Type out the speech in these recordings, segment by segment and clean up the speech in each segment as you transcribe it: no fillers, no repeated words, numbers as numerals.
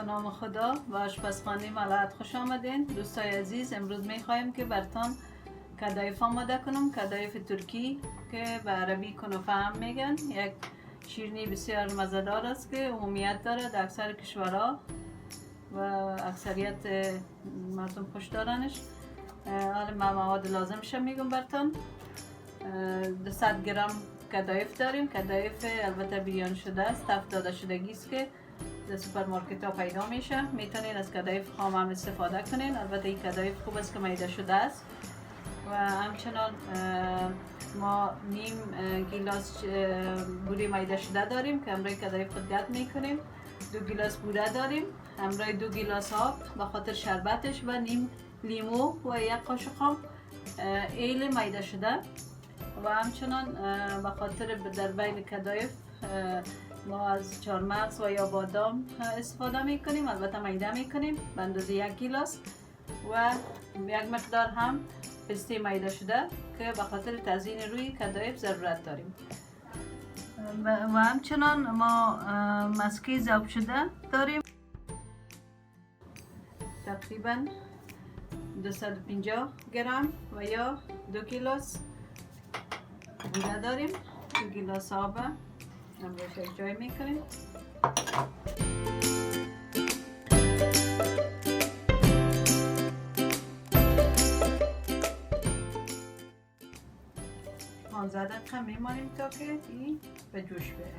نام خدا و آشپزخانه ملحت خوش آمدین. دوستای عزیز، امروز میخوایم که برتان کدایف آماده کنم. کدایف ترکی که به عربی کنافه هم میگن. یک شیرینی بسیار مزه‌دار است که عمومیت داره در اکثر کشورها و اکثریت مردم خوش دارنش. حالا ما مواد لازمش میگم برتان. 200 گرم کدایف داریم. کدایف البته بیان شده است، تفت داده شدگی است که در سوپرمارکت ها پیدا میشه. میتونین از کدایف خام هم استفاده کنین. البته این کدایف خوب است که میده شده است. و همچنان ما نیم گیلاس بوره میده شده داریم که همراه کدایف خود گرد میکنیم. 2 گیلاس بوره داریم همراه 2 گیلاس آب به خاطر شربتش و نیم لیمو و 1 قاشق ایل میده شده. و همچنان به خاطر در بین کدایف ما از چهارمغز و یا بادام استفاده میکنیم. البته میده میکنیم به اندازه 1 گیلاس و 1 مقدار هم پسته میده شده که به خاطر تزیین روی کدایف ضرورت داریم. و همچنان ما مسکی ذوب شده داریم، تقریبا 250 گرم و یا 2 گیلاس بوره داریم. 2 گیلاس آب هم روش یک جای میکنیم. پانزده دقیقه میمانیم تا که این به جوش بره.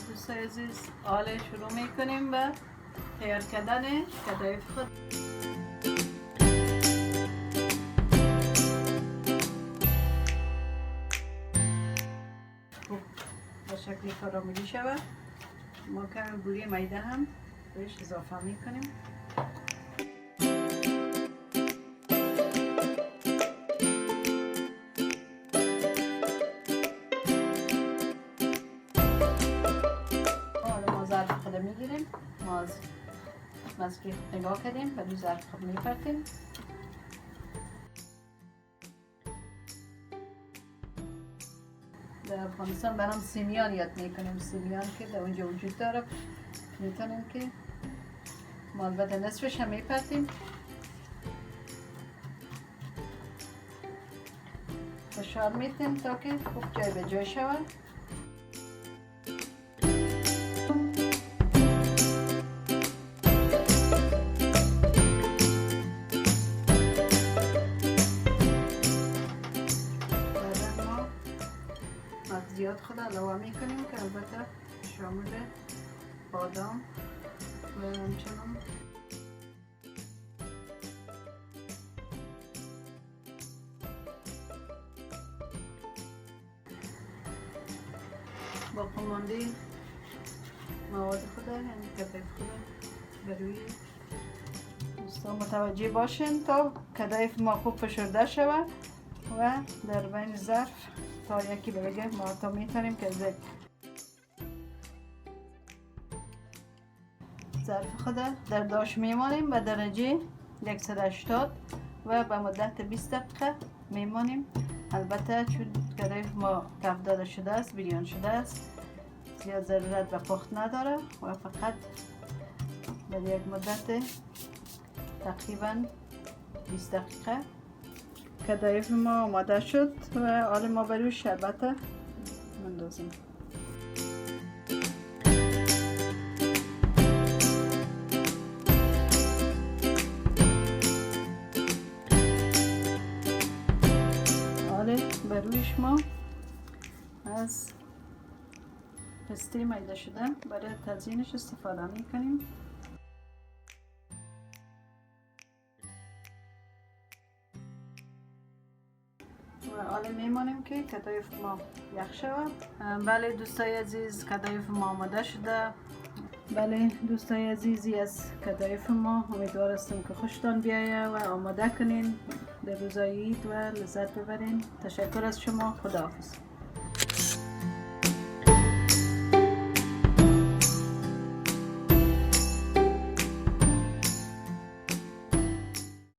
دوستای عزیز، حالا شروع میکنیم به تیار کردن کدایف خود. به شکل کاراملی شود. ما کمی بوره میده هم بهش اضافه میکنیم. حالا ما ظرف خود میگیریم. ما از مسکی نگاه کردیم و روی ظرف خود میپرتیم. در افغانستان به نام سیمیان یاد میکنیم. سیمیان که در اونجا وجود داره. میتونیم که ما البته نصفش هم میپرتیم. فشار میتیم تا که خوب جای به جای شود. مغزیات خود علاوه میکنیم که البته شامل بادام و همچنان با قمانده مواد خود یعنی کدایف خود به روی دوستان متوجه باشین تا کدایف ما خوب فشرده شود و در بین ظرف تا یکی بگه ما تا میتونیم که ظرف خود در داش میمانیم به درجه 180 و به مدت 20 دقیقه میمانیم. البته چون کدایف ما تفت داده شده است، بیریان شده است، زیاد ضرورت به پخت نداره و فقط به یک مدت تقریبا 20 دقیقه کدایف ما آماده شد و حالا ما بروی شربت مندازیم. حالا برویش ما از پسته میده شده برای تزیینش استفاده میکنیم. حالا میمانیم که کدایف ما یخ شود. بله دوستای عزیز، کدایف ما آماده شده. بله دوستای عزیزی از کدایف ما امیدوار هستم که خوشتان بیایه و آماده کنین در روزای عید و لذت ببرین. تشکر از شما. خداحافظ.